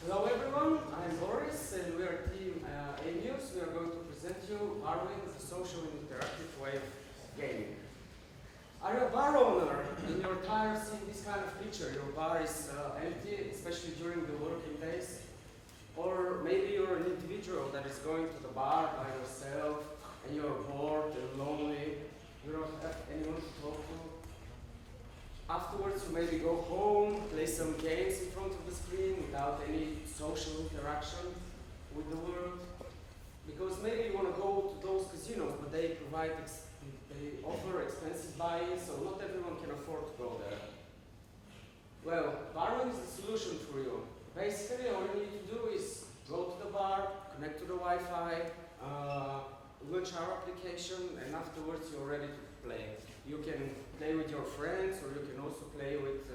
Hello everyone, I'm Boris and we are team A-News. We are going to present you Barwin, the social and interactive way of gaming. Are you a bar owner and you're tired of seeing this kind of picture? Your bar is empty, especially during the working days. Or maybe you're an individual that is going to the bar by yourself and you're bored and lonely. You don't have anyone to talk to. Afterwards, you maybe go home, play some games in front of the screen without any social interaction with the world. Because maybe you want to go to those casinos, but they offer expensive buy-in, so not everyone can afford to go there. Well, Barwin is the solution for you. Basically, all you need to do is go to the bar, connect to the Wi-Fi, launch our application, and afterwards you're ready to play. You can play with your friends, or you can also play with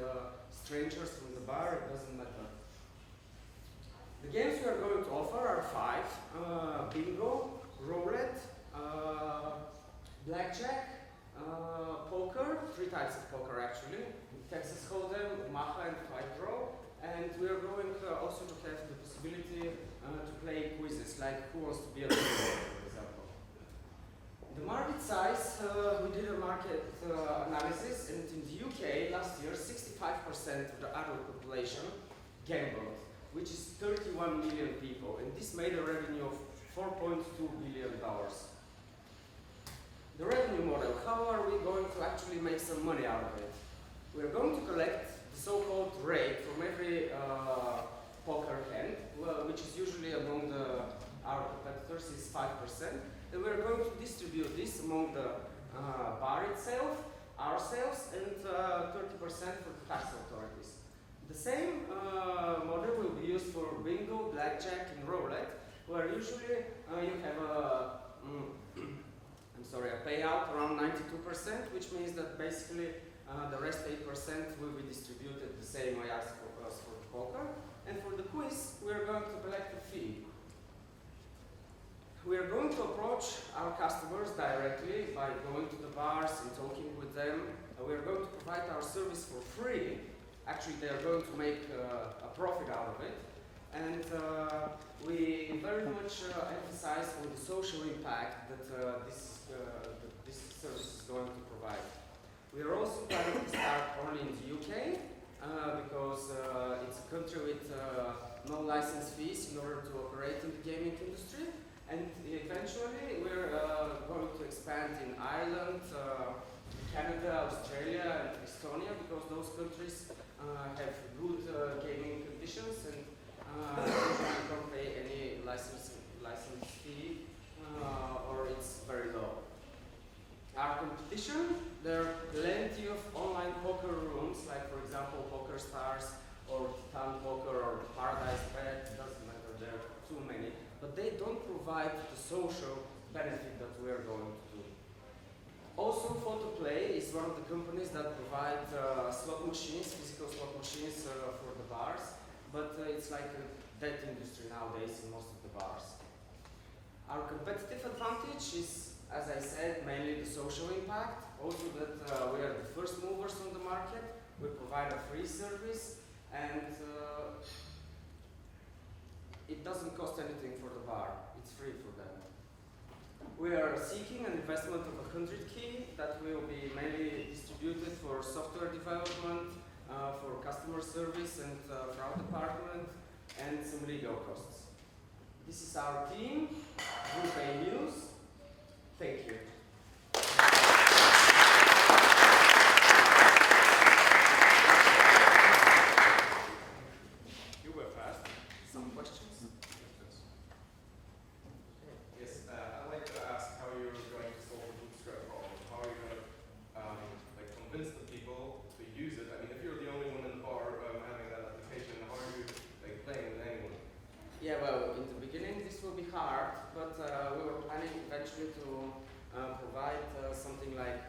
strangers from the bar, it doesn't matter. The games we are going to offer are 5. Bingo, roulette, blackjack, poker, 3 types of poker actually. In Texas Hold'em, Maha and Fight Draw. And we are going also to have the possibility to play quizzes, like Who Wants to Be a Millionaire, for example. The market size, we did a market analysis, and in the UK last year, 65% of the adult population gambled, which is 31 million people, and this made a revenue of $4.2 billion. The revenue model, how are we going to actually make some money out of it? We are going to collect the so-called rate from every poker hand, which is usually among our competitors is 5%. And we're going to distribute this among the bar itself, ourselves, and 30% for the tax authorities. The same model will be used for bingo, blackjack, and roulette, where usually you have a payout around 92%, which means that basically the rest 8% will be distributed the same way as for the poker. And for the quiz, we are going to collect a fee. We are going to approach our customers directly by going to the bars and talking with them. We are going to provide our service for free. Actually, they are going to make a profit out of it. And we very much emphasize on the social impact that this service is going to provide. We are also planning to start only in the UK because it's a country with no license fees in order to operate in the gaming industry. And eventually we're going to expand in Ireland, Canada, Australia, and Estonia, because those countries have good gaming conditions and usually don't pay any license fee or it's very low. Our competition, there are plenty of online poker rooms, like for example Poker Stars or Titan Poker or Paradise Bet, doesn't matter, there are too many, but they don't provide the social benefit that we are going to do. Also, Photoplay is one of the companies that provide slot machines, physical slot machines for the bars, but it's like a dead industry nowadays in most of the bars. Our competitive advantage is, as I said, mainly the social impact, also that we are the first movers on the market, we provide a free service, and it doesn't cost anything for the bar, it's free for them. We are seeking an investment of 100K that will be mainly distributed for software development, for customer service and fraud department, and some legal costs. This is our team, Group A News. Thank you. You were fast. Some questions? Yes, I'd like to ask how you're going to solve the bootstrap problem. How are you going to convince the people to use it? I mean, if you're the only one in the bar having that application, how are you playing with anyone? Yeah, well, in the beginning this will be hard, but we were planning eventually to provide something like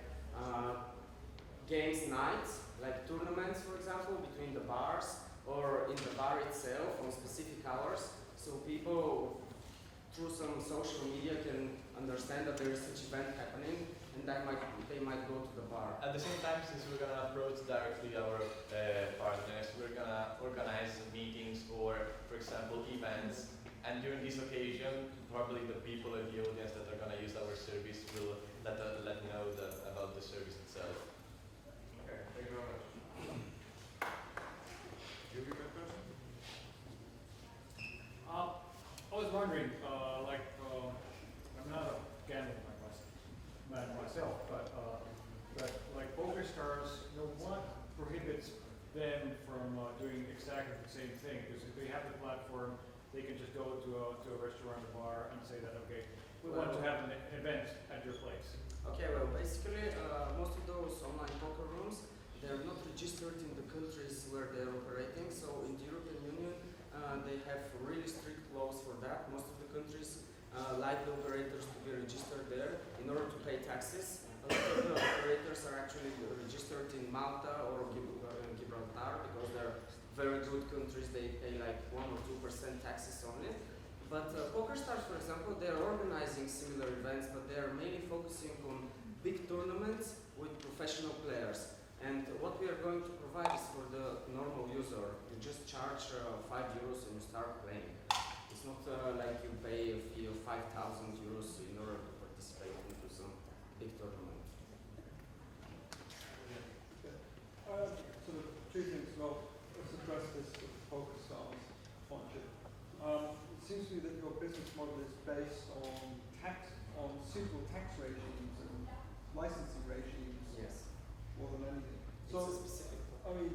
games nights, like tournaments, for example, between the bars or in the bar itself on specific hours, so people through some social media can understand that there is such event happening, and they might go to the bar. At the same time, since we're going to approach directly our partners, we're going to organize meetings or, for example, events. And during this occasion, probably the people in the audience that are going to use our service will let know about the service itself. Okay, thank you very much. You have a question? I was wondering, I'm not a gambling man myself, but like poker stars, what prohibits them from doing exactly the same thing? Because if they have the platform, they can just go to a restaurant or bar and say that, okay, we want to have an event at your place. Okay, well, basically, most of those online poker rooms, they're not registered in the countries where they're operating. So in the European Union, they have really strict laws for that. Most of the countries like the operators to be registered there in order to pay taxes. A lot of the operators are actually registered in Malta or Gibraltar because they're very good countries. They pay like 1 or 2% taxes on it. But poker stars, for example, they're organizing similar events, but they're mainly focusing on big tournaments with professional players. And what we are going to provide is for the normal user. You just charge €5 and you start playing. It's not like you pay a fee of €5,000 in order to participate into some big tournament. Sort of two things. Well, let's address this with poker stars sponsorship. It seems to me that your business model is based on suitable tax regimes and licensing regimes. Yes. More than anything. It's So, a specific. I mean,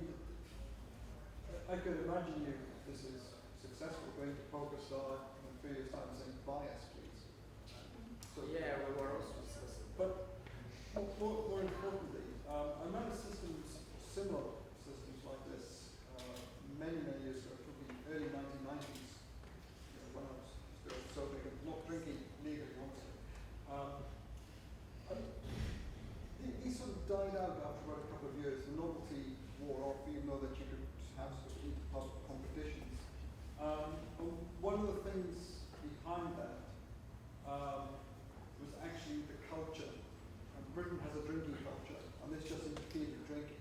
I could imagine you, if this is successful, going to PokerStar in 3 years' time saying, buy us, please. So, Yeah, we were also discussing. but more importantly, I remember similar systems like this many years ago, probably early 1990s, when I was still sober and not drinking legally, obviously. These sort of died out after about a couple of years. The novelty wore off, even though that you could have sort of inter-pub competitions. But one of the things behind that was actually the culture. And Britain has a drinking culture, and this just interfered with drinking.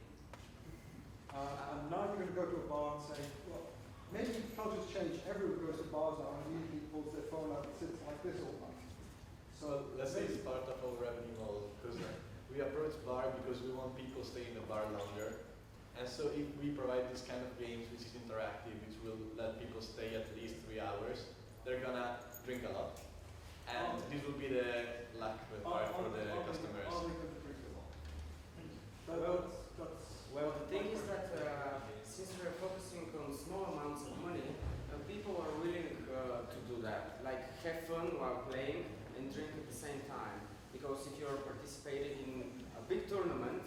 And now you're going to go to a bar and say, well, maybe the culture's changed. Everyone goes to bars now and immediately pulls their phone out and sits like this all night. So let's say it's part of our revenue model, because we approach bar because we want people to stay in the bar longer. And so if we provide this kind of games which is interactive, which will let people stay at least 3 hours, they're gonna drink a lot. And this will be the luck part for the customers. Are they going to drink a lot? Well, the thing is that since we're focusing on small amounts of money, people are willing to do that. Like have fun while playing and drink at the same time. Because if you're participating in a big tournament,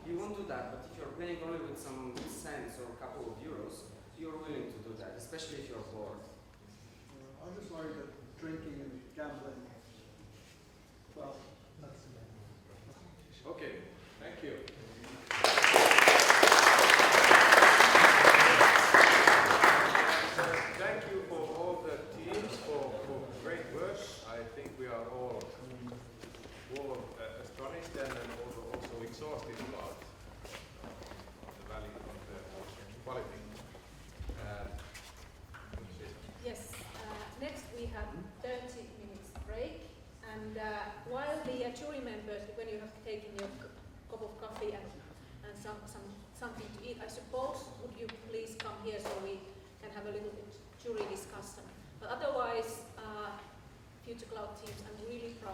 you won't do that. But if you're playing only with some cents or a couple of euros, you're willing to do that, especially if you're bored. I'm just worried that drinking and gambling, well, that's... Okay, thank you. Thank you for all the teams for great work. I think we are all astonished and also exhausted about the value of the quality. Yes, next we have 30 minutes break, and while the jury members, when you have taken your cup of coffee and something to eat, I suppose, would you please come here so we can have a little bit jury discussion. But otherwise, Future Cloud teams, I'm really proud